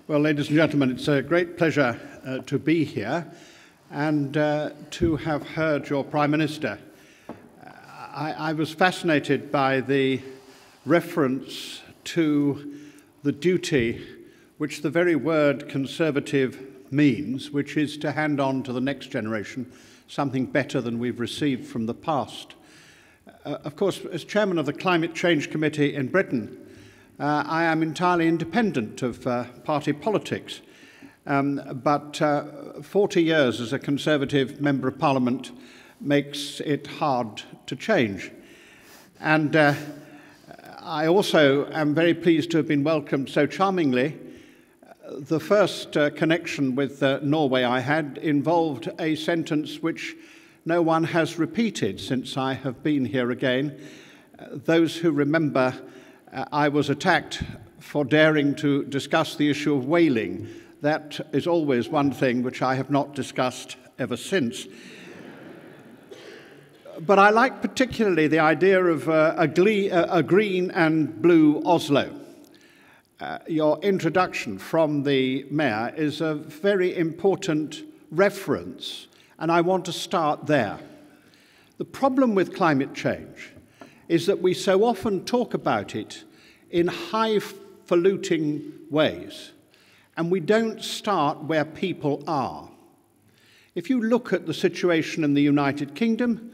Well, ladies and gentlemen, it's a great pleasure to be here and to have heard your Prime Minister. I was fascinated by the reference to the duty which the very word Conservative means, which is to hand on to the next generation something better than we've received from the past. Of course, as chairman of the Climate Change Committee in Britain, I am entirely independent of party politics, but 40 years as a Conservative Member of Parliament makes it hard to change. And I also am very pleased to have been welcomed so charmingly. The first connection with Norway I had involved a sentence which no one has repeated since I have been here again. Those who remember, I was attacked for daring to discuss the issue of whaling. That is always one thing which I have not discussed ever since. But I like particularly the idea of a green and blue Oslo. Your introduction from the Mayor is a very important reference, and I want to start there. The problem with climate change is that we so often talk about it in highfalutin ways, and we don't start where people are. If you look at the situation in the United Kingdom,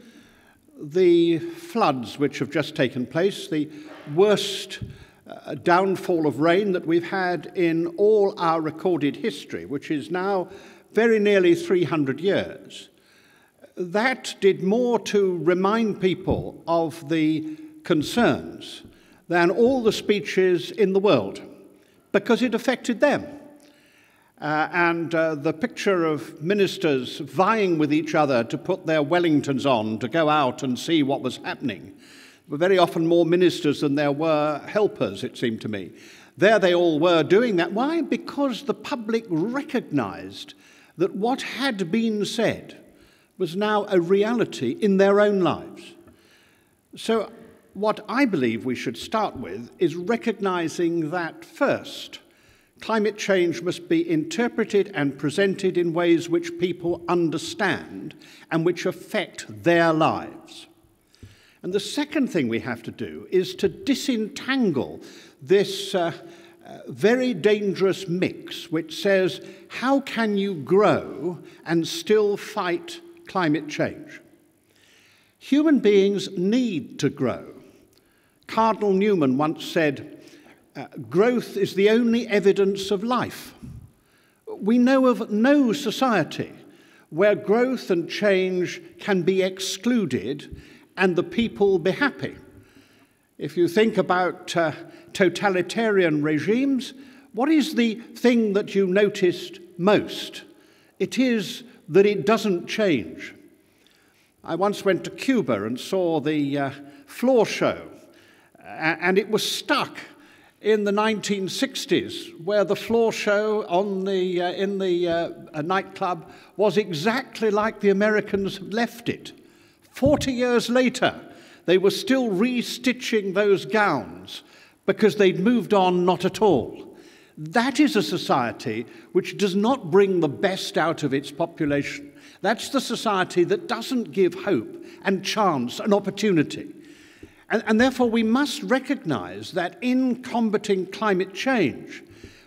the floods which have just taken place, the worst downfall of rain that we've had in all our recorded history, which is now very nearly 300 years, that did more to remind people of the concerns than all the speeches in the world, because it affected them. The picture of ministers vying with each other to put their Wellingtons on to go out and see what was happening. There were very often more ministers than there were helpers, it seemed to me. There they all were doing that. Why? Because the public recognized that what had been said was now a reality in their own lives. So what I believe we should start with is recognizing that first, climate change must be interpreted and presented in ways which people understand and which affect their lives. And the second thing we have to do is to disentangle this very dangerous mix which says, how can you grow and still fight climate change? Human beings need to grow. Cardinal Newman once said, growth is the only evidence of life. We know of no society where growth and change can be excluded and the people be happy. If you think about totalitarian regimes, what is the thing that you noticed most? It is that it doesn't change. I once went to Cuba and saw the floor show, and it was stuck in the 1960s, where the floor show in the nightclub was exactly like the Americans had left it. 40 years later, they were still restitching those gowns because they'd moved on not at all. That is a society which does not bring the best out of its population. That's the society that doesn't give hope and chance and opportunity. And therefore, we must recognize that in combating climate change,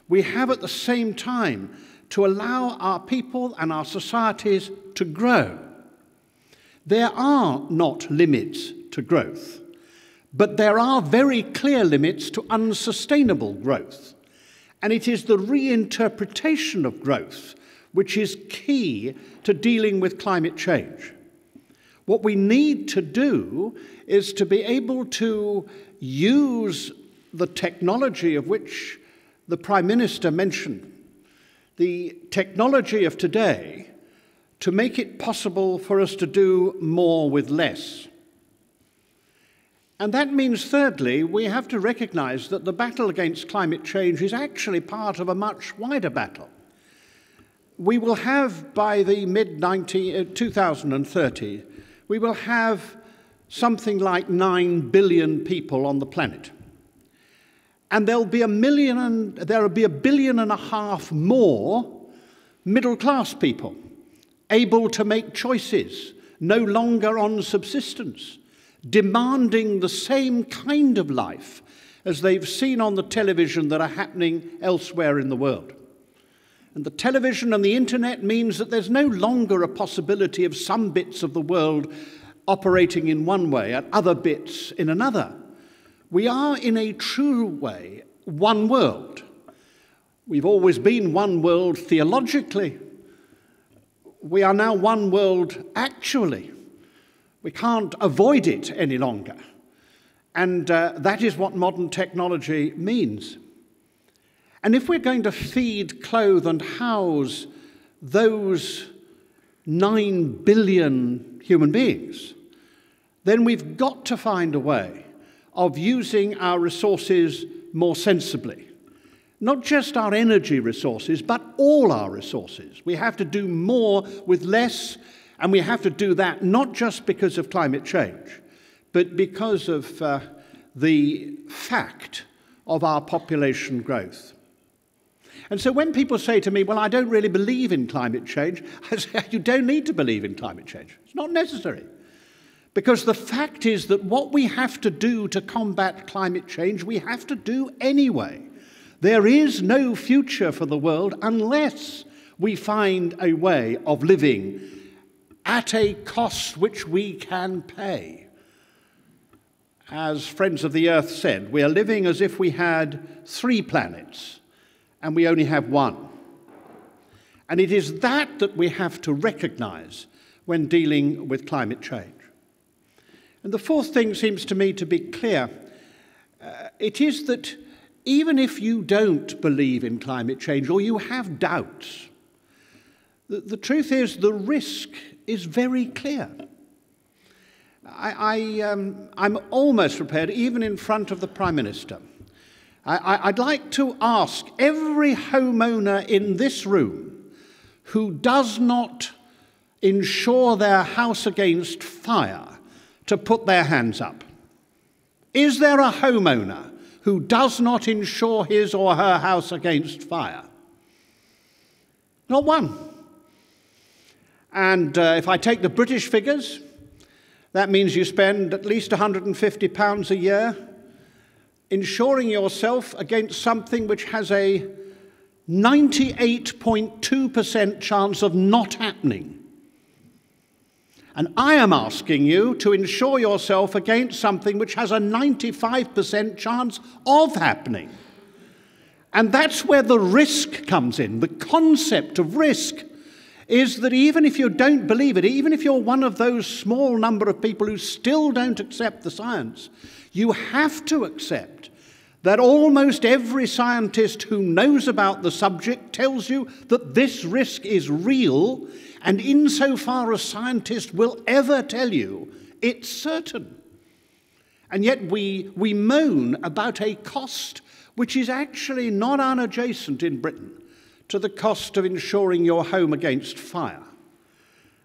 we have at the same time to allow our people and our societies to grow. There are not limits to growth, but there are very clear limits to unsustainable growth. And it is the reinterpretation of growth which is key to dealing with climate change. What we need to do is to be able to use the technology of which the Prime Minister mentioned, the technology of today, to make it possible for us to do more with less. And that means, thirdly, we have to recognize that the battle against climate change is actually part of a much wider battle. We will have, by the mid-2030, we will have something like 9 billion people on the planet. and there will be 1.5 billion more middle-class people able to make choices, no longer on subsistence, demanding the same kind of life as they've seen on the television that are happening elsewhere in the world. And the television and the internet means that there's no longer a possibility of some bits of the world operating in one way and other bits in another. We are, in a true way, one world. We've always been one world theologically. We are now one world actually. We can't avoid it any longer. And that is what modern technology means. And if we're going to feed, clothe, and house those 9 billion human beings, then we've got to find a way of using our resources more sensibly. Not just our energy resources, but all our resources. We have to do more with less, and we have to do that not just because of climate change, but because of the fact of our population growth. And so when people say to me, well, I don't really believe in climate change, I say, you don't need to believe in climate change. It's not necessary. Because the fact is that what we have to do to combat climate change, we have to do anyway. There is no future for the world unless we find a way of living at a cost which we can pay. As Friends of the Earth said, we are living as if we had 3 planets, and we only have one. And it is that we have to recognize when dealing with climate change. And the fourth thing seems to me to be clear. It is that even if you don't believe in climate change or you have doubts, the truth is the risk is very clear. I'm almost prepared, even in front of the Prime Minister, I'd like to ask every homeowner in this room who does not insure their house against fire to put their hands up. Is there a homeowner who does not insure his or her house against fire? Not one. And if I take the British figures, that means you spend at least £150 a year insuring yourself against something which has a 98.2% chance of not happening. And I am asking you to insure yourself against something which has a 95% chance of happening. And that's where the risk comes in. The concept of risk is that even if you don't believe it, even if you're one of those small number of people who still don't accept the science, you have to accept that almost every scientist who knows about the subject tells you that this risk is real, and insofar as scientists will ever tell you, it's certain. And yet we moan about a cost which is actually not unadjacent in Britain to the cost of insuring your home against fire.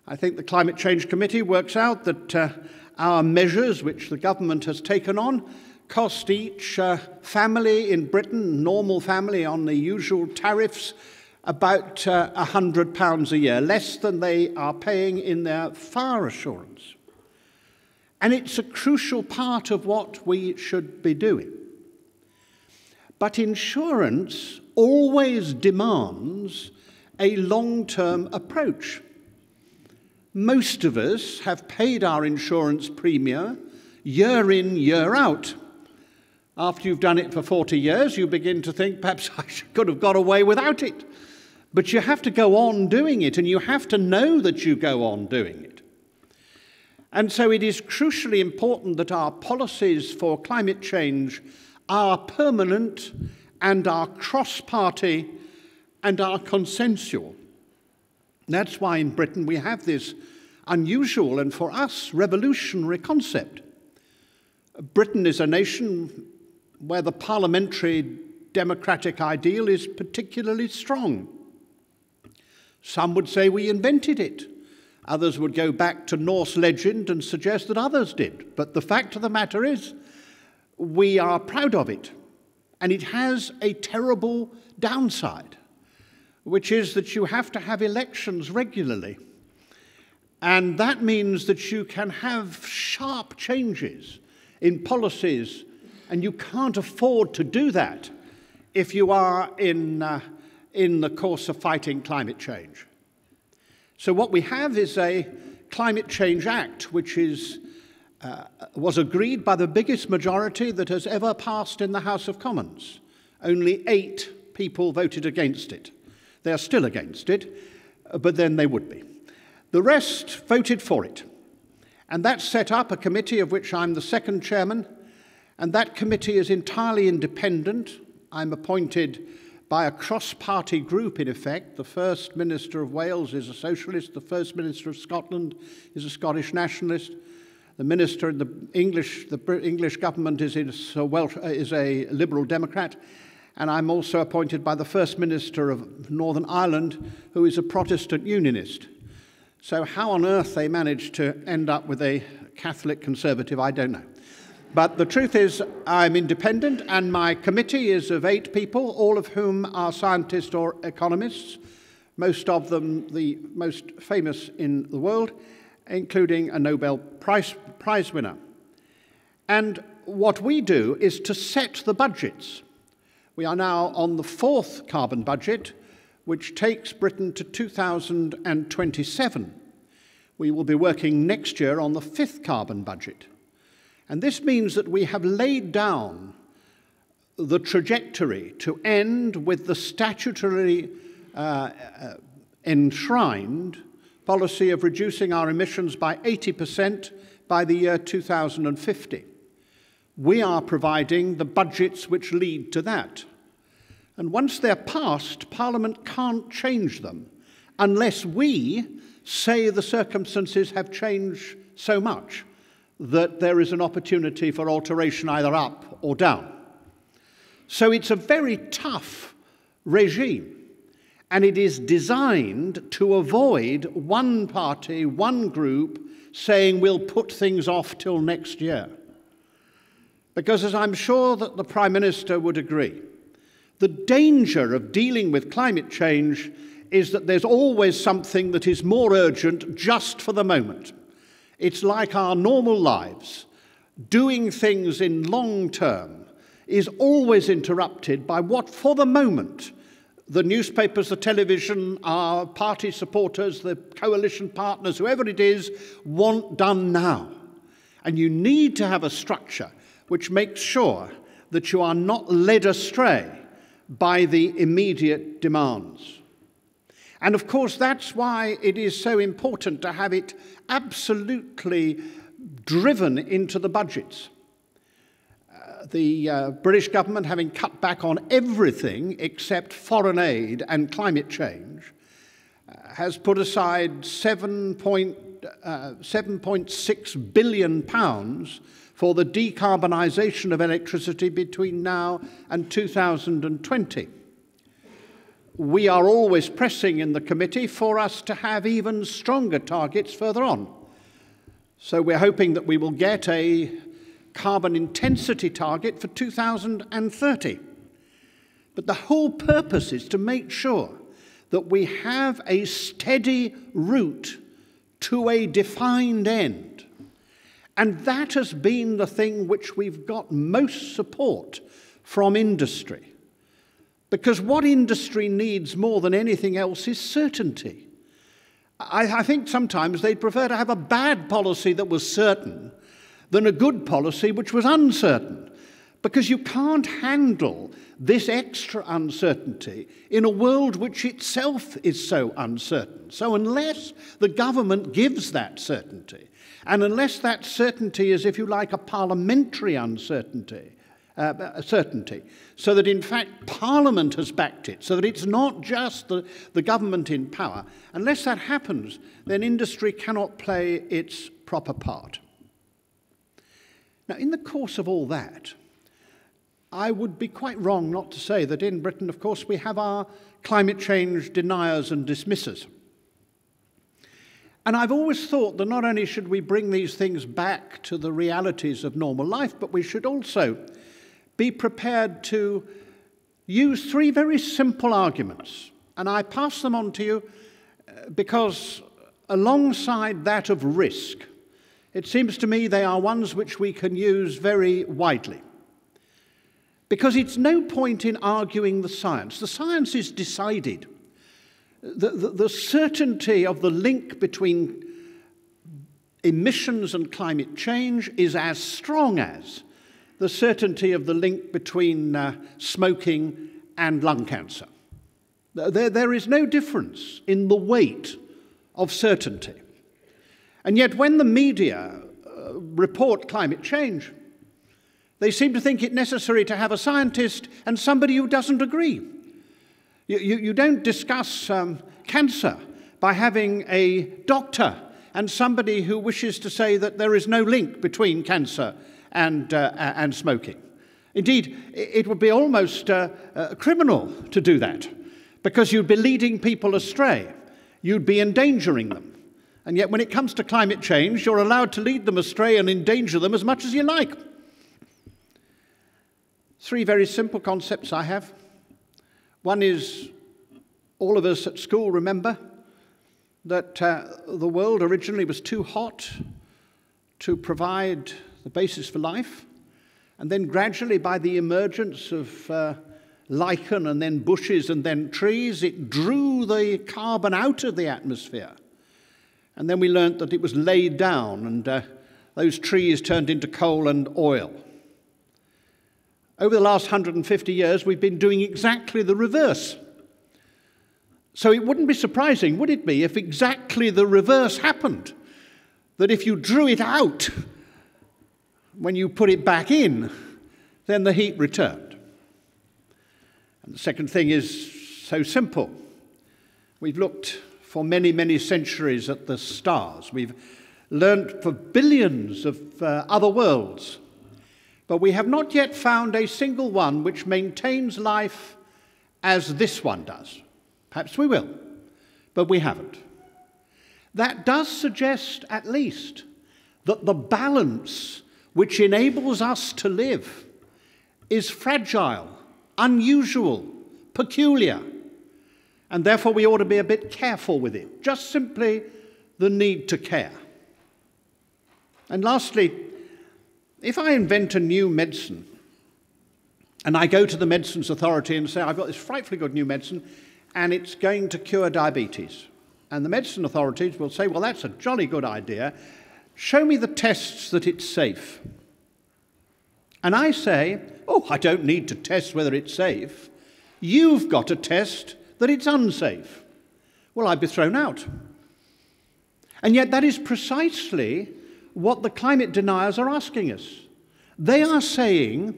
I think the Climate Change Committee works out that our measures, which the government has taken on, cost each family in Britain, normal family on the usual tariffs, about £100 a year, less than they are paying in their fire assurance. And it's a crucial part of what we should be doing. But insurance always demands a long-term approach. Most of us have paid our insurance premium year in, year out. After you've done it for 40 years, you begin to think, perhaps I could have got away without it. But you have to go on doing it, and you have to know that you go on doing it. And so it is crucially important that our policies for climate change are permanent and are cross-party and are consensual. That's why in Britain we have this unusual and for us revolutionary concept. Britain is a nation where the parliamentary democratic ideal is particularly strong. Some would say we invented it. Others would go back to Norse legend and suggest that others did. But the fact of the matter is, we are proud of it. And it has a terrible downside, which is that you have to have elections regularly. And that means that you can have sharp changes in policies, and you can't afford to do that if you are in the course of fighting climate change. So what we have is a Climate Change Act, which was agreed by the biggest majority that has ever passed in the House of Commons. Only 8 people voted against it. They are still against it, but then they would be. The rest voted for it. And that set up a committee of which I'm the second chairman, and that committee is entirely independent. I'm appointed by a cross-party group, in effect. The First Minister of Wales is a socialist, the First Minister of Scotland is a Scottish nationalist, the Minister in the English government is a Liberal Democrat, and I'm also appointed by the First Minister of Northern Ireland, who is a Protestant Unionist. So how on earth they managed to end up with a Catholic Conservative, I don't know. But the truth is, I'm independent, and my committee is of 8 people, all of whom are scientists or economists, most of them the most famous in the world, including a Nobel Prize winner. And what we do is to set the budgets. We are now on the 4th carbon budget, which takes Britain to 2027. We will be working next year on the 5th carbon budget. And this means that we have laid down the trajectory to end with the statutorily enshrined policy of reducing our emissions by 80% by the year 2050. We are providing the budgets which lead to that. And once they're passed, Parliament can't change them unless we say the circumstances have changed so much that there is an opportunity for alteration either up or down. So it's a very tough regime, and it is designed to avoid one party, one group, saying we'll put things off till next year. Because as I'm sure that the Prime Minister would agree, the danger of dealing with climate change is that there's always something that is more urgent just for the moment. It's like our normal lives. Doing things in long term is always interrupted by what, for the moment, the newspapers, the television, our party supporters, the coalition partners, whoever it is, want done now. And you need to have a structure which makes sure that you are not led astray by the immediate demands. And of course, that's why it is so important to have it absolutely driven into the budgets. The British government, having cut back on everything except foreign aid and climate change, has put aside £7.6 billion for the decarbonisation of electricity between now and 2020. We are always pressing in the committee for us to have even stronger targets further on. So we're hoping that we will get a carbon intensity target for 2030. But the whole purpose is to make sure that we have a steady route to a defined end. And that has been the thing which we've got most support from industry. Because what industry needs more than anything else is certainty. I think sometimes they'd prefer to have a bad policy that was certain than a good policy which was uncertain. Because you can't handle this extra uncertainty in a world which itself is so uncertain. So unless the government gives that certainty, and unless that certainty is, if you like, a parliamentary certainty, so that in fact Parliament has backed it, so that it's not just the government in power, unless that happens, then industry cannot play its proper part. Now, in the course of all that, I would be quite wrong not to say that in Britain, of course, we have our climate change deniers and dismissers. And I've always thought that not only should we bring these things back to the realities of normal life, but we should also be prepared to use three very simple arguments. And I pass them on to you because alongside that of risk, it seems to me they are ones which we can use very widely. Because it's no point in arguing the science. The science is decided. The certainty of the link between emissions and climate change is as strong as the certainty of the link between smoking and lung cancer. There is no difference in the weight of certainty. And yet when the media report climate change, they seem to think it necessary to have a scientist and somebody who doesn't agree. You don't discuss cancer by having a doctor and somebody who wishes to say that there is no link between cancer and smoking. Indeed, it would be almost criminal to do that, because you'd be leading people astray. You'd be endangering them. And yet when it comes to climate change, you're allowed to lead them astray and endanger them as much as you like. Three very simple concepts I have. One is, all of us at school remember that the world originally was too hot to provide the basis for life. And then gradually, by the emergence of lichen and then bushes and then trees, it drew the carbon out of the atmosphere. And then we learnt that it was laid down, and those trees turned into coal and oil. Over the last 150 years, we've been doing exactly the reverse. So it wouldn't be surprising, would it be, if exactly the reverse happened? That if you drew it out, when you put it back in, then the heat returned. And the second thing is so simple. We've looked for many, many centuries at the stars. We've learnt for billions of other worlds. But we have not yet found a single one which maintains life as this one does. Perhaps we will, but we haven't. That does suggest, at least, that the balance which enables us to live is fragile, unusual, peculiar, and therefore we ought to be a bit careful with it. Just simply the need to care. And lastly, if I invent a new medicine and I go to the Medicines Authority and say, I've got this frightfully good new medicine and it's going to cure diabetes, and the medicine authorities will say, well, that's a jolly good idea. Show me the tests that it's safe. And I say, oh, I don't need to test whether it's safe. You've got to test that it's unsafe. Well, I'd be thrown out. And yet that is precisely what the climate deniers are asking us. They are saying,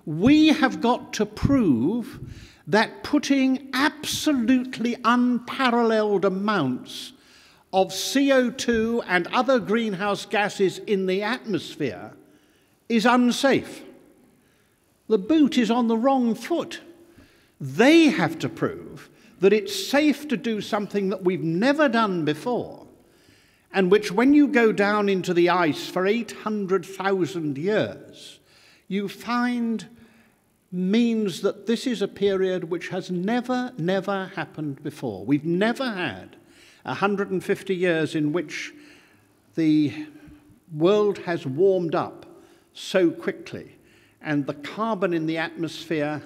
we have got to prove that putting absolutely unparalleled amounts of CO2 and other greenhouse gases in the atmosphere is unsafe. The boot is on the wrong foot. They have to prove that it's safe to do something that we've never done before, and which, when you go down into the ice for 800,000 years, you find means that this is a period which has never happened before. We've never had 150 years in which the world has warmed up so quickly, and the carbon in the atmosphere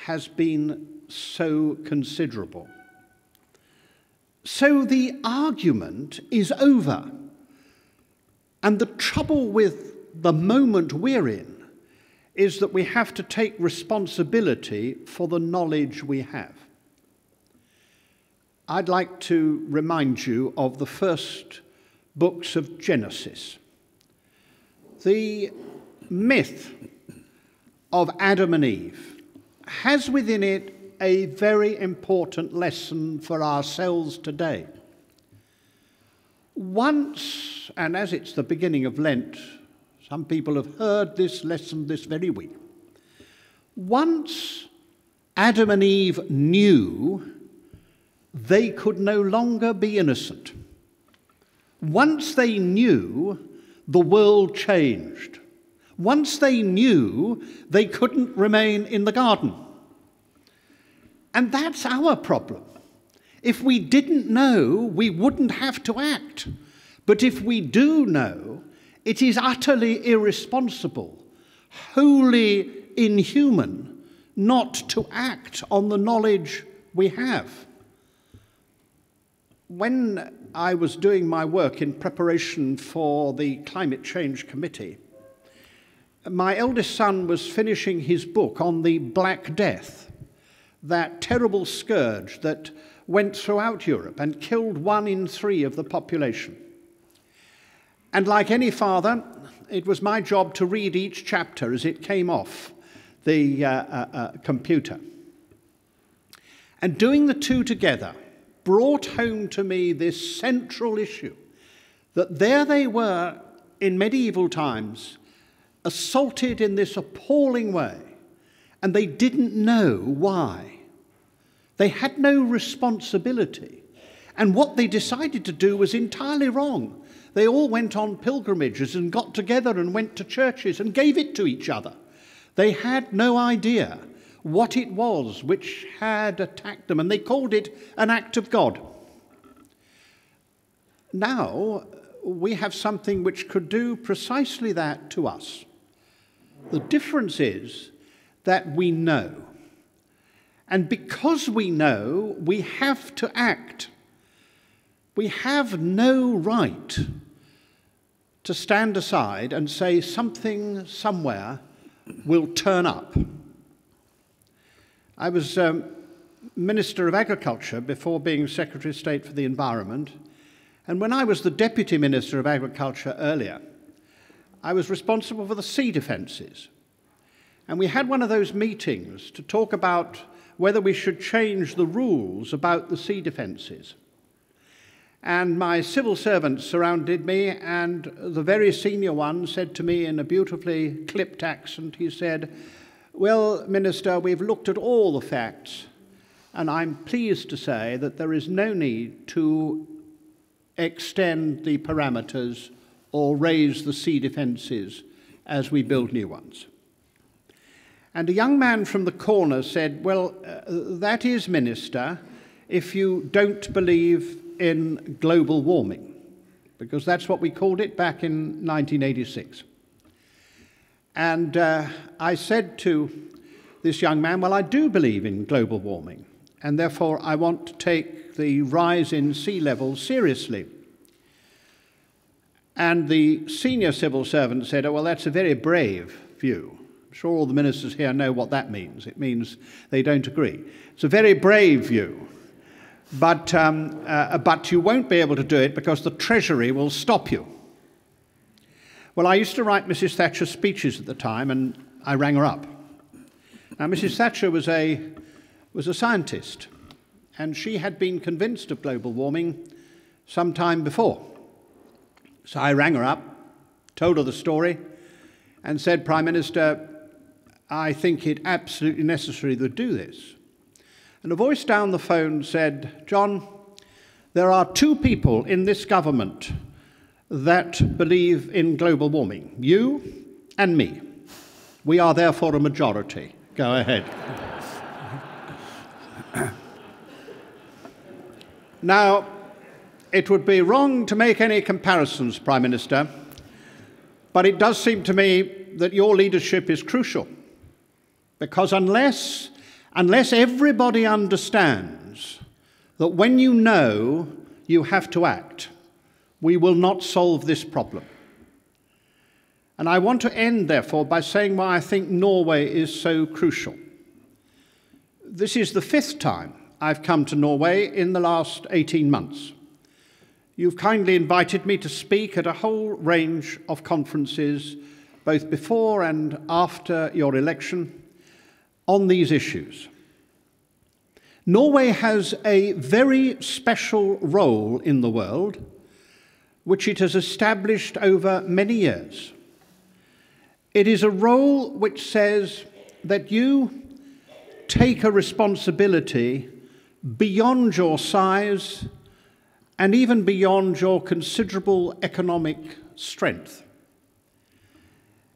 has been so considerable. So the argument is over. And the trouble with the moment we're in is that we have to take responsibility for the knowledge we have. I'd like to remind you of the first books of Genesis. The myth of Adam and Eve has within it a very important lesson for ourselves today. Once, and as it's the beginning of Lent, some people have heard this lesson this very week. Once Adam and Eve knew they could no longer be innocent. Once they knew, the world changed. Once they knew, they couldn't remain in the garden. And that's our problem. If we didn't know, we wouldn't have to act. But if we do know, it is utterly irresponsible, wholly inhuman, not to act on the knowledge we have. When I was doing my work in preparation for the Climate Change Committee, my eldest son was finishing his book on the Black Death, that terrible scourge that went throughout Europe and killed 1 in 3 of the population. And like any father, it was my job to read each chapter as it came off the computer. And doing the two together brought home to me this central issue, that there they were in medieval times, assaulted in this appalling way, and they didn't know why. They had no responsibility, and what they decided to do was entirely wrong. They all went on pilgrimages and got together and went to churches and gave it to each other. They had no idea what it was which had attacked them, and they called it an act of God. Now we have something which could do precisely that to us. The difference is that we know. And because we know, we have to act. We have no right to stand aside and say something somewhere will turn up. I was Minister of Agriculture before being Secretary of State for the Environment, and when I was the Deputy Minister of Agriculture earlier, I was responsible for the sea defences. And we had one of those meetings to talk about whether we should change the rules about the sea defences. And my civil servants surrounded me, and the very senior one said to me in a beautifully clipped accent, he said, "Well, Minister, we've looked at all the facts, and I'm pleased to say that there is no need to extend the parameters or raise the sea defences as we build new ones." And a young man from the corner said, "Well, that is, Minister, if you don't believe in global warming," because that's what we called it back in 1986. And I said to this young man, "Well, I do believe in global warming, and therefore I want to take the rise in sea levels seriously." And the senior civil servant said, "Oh, well, that's a very brave view." I'm sure all the ministers here know what that means. It means they don't agree. It's a very brave view, but you won't be able to do it because the Treasury will stop you. Well, I used to write Mrs. Thatcher speeches at the time, and I rang her up. Now, Mrs. Thatcher was a scientist, and she had been convinced of global warming some time before. So I rang her up, told her the story, and said, "Prime Minister, I think it absolutely necessary to do this." And a voice down the phone said, "John, there are 2 people in this government that believe in global warming, you and me. We are therefore a majority. Go ahead." Now, it would be wrong to make any comparisons, Prime Minister, but it does seem to me that your leadership is crucial, because unless everybody understands that when you know, you have to act, we will not solve this problem. And I want to end, therefore, by saying why I think Norway is so crucial. This is the 5th time I've come to Norway in the last 18 months. You've kindly invited me to speak at a whole range of conferences, both before and after your election, on these issues. Norway has a very special role in the world, which it has established over many years. It is a role which says that you take a responsibility beyond your size and even beyond your considerable economic strength.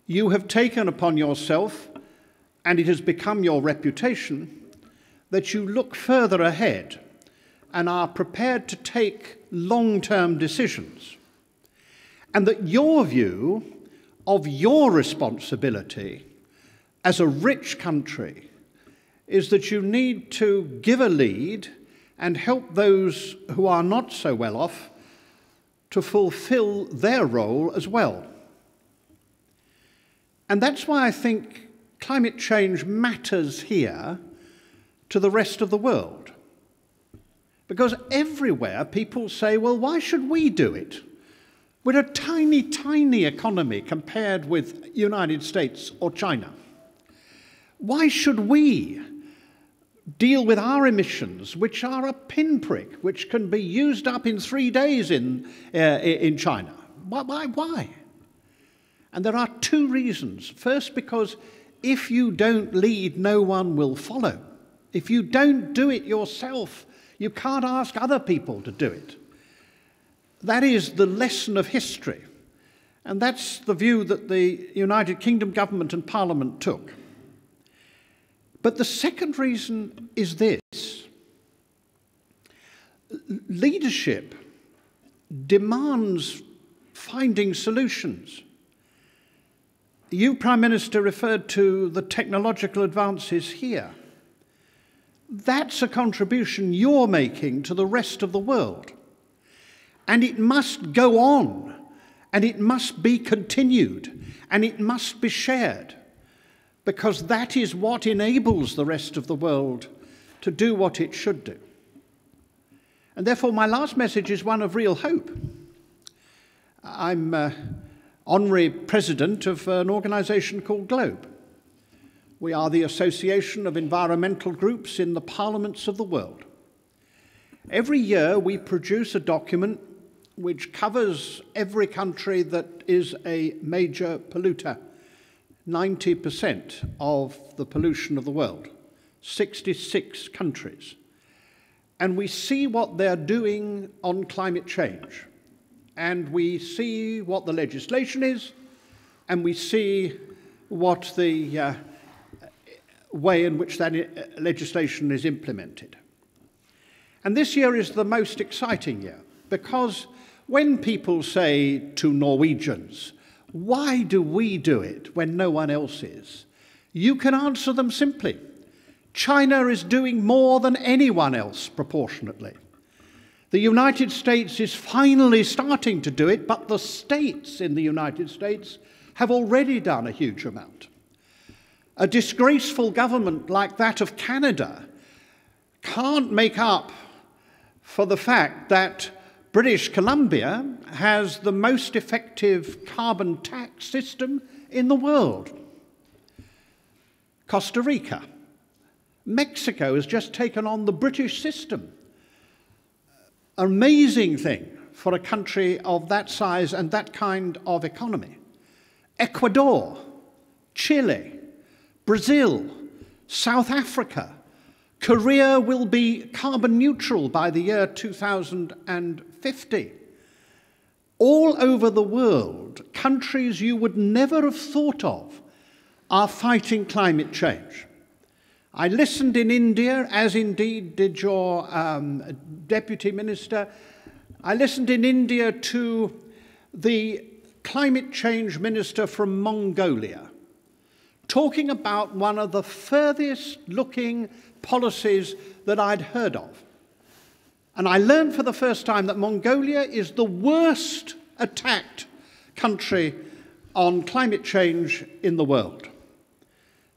You have taken upon yourself, and it has become your reputation, that you look further ahead and are prepared to take long-term decisions, and that your view of your responsibility as a rich country is that you need to give a lead and help those who are not so well off to fulfill their role as well. And that's why I think climate change matters here to the rest of the world. Because everywhere people say, well, why should we do it? We're a tiny, tiny economy compared with United States or China. Why should we deal with our emissions, which are a pinprick, which can be used up in 3 days in China? Why? And there are two reasons. First, because if you don't lead, no one will follow. If you don't do it yourself, you can't ask other people to do it. That is the lesson of history. And that's the view that the United Kingdom government and Parliament took. But the second reason is this. Leadership demands finding solutions. You, Prime Minister, referred to the technological advances here. That's a contribution you're making to the rest of the world. And it must go on, and it must be continued, and it must be shared, because that is what enables the rest of the world to do what it should do. And therefore, my last message is one of real hope. I'm honorary president of an organisation called GLOBE. We are the Association of Environmental Groups in the Parliaments of the World. Every year we produce a document which covers every country that is a major polluter, 90% of the pollution of the world, 66 countries. And we see what they're doing on climate change. And we see what the legislation is, and we see what the way in which that legislation is implemented. And this year is the most exciting year, because when people say to Norwegians, why do we do it when no one else is? You can answer them simply. China is doing more than anyone else proportionately. The United States is finally starting to do it, but the states in the United States have already done a huge amount. A disgraceful government like that of Canada can't make up for the fact that British Columbia has the most effective carbon tax system in the world. Costa Rica. Mexico has just taken on the British system. An amazing thing for a country of that size and that kind of economy. Ecuador, Chile, Brazil, South Africa. Korea will be carbon neutral by the year 2050. All over the world, countries you would never have thought of are fighting climate change. I listened in India, as indeed did your Deputy Minister. I listened in India to the climate change minister from Mongolia, talking about one of the furthest looking policies that I'd heard of. And I learned for the first time that Mongolia is the worst attacked country on climate change in the world.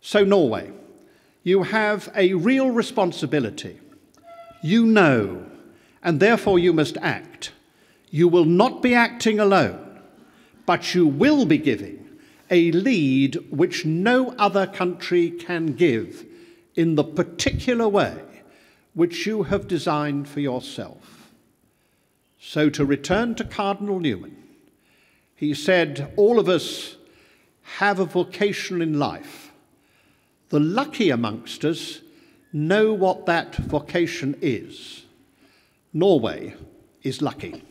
So Norway, you have a real responsibility. You know, and therefore you must act. You will not be acting alone, but you will be giving a lead which no other country can give in the particular way which you have designed for yourself. So to return to Cardinal Newman, he said, all of us have a vocation in life. The lucky amongst us know what that vocation is. Norway is lucky.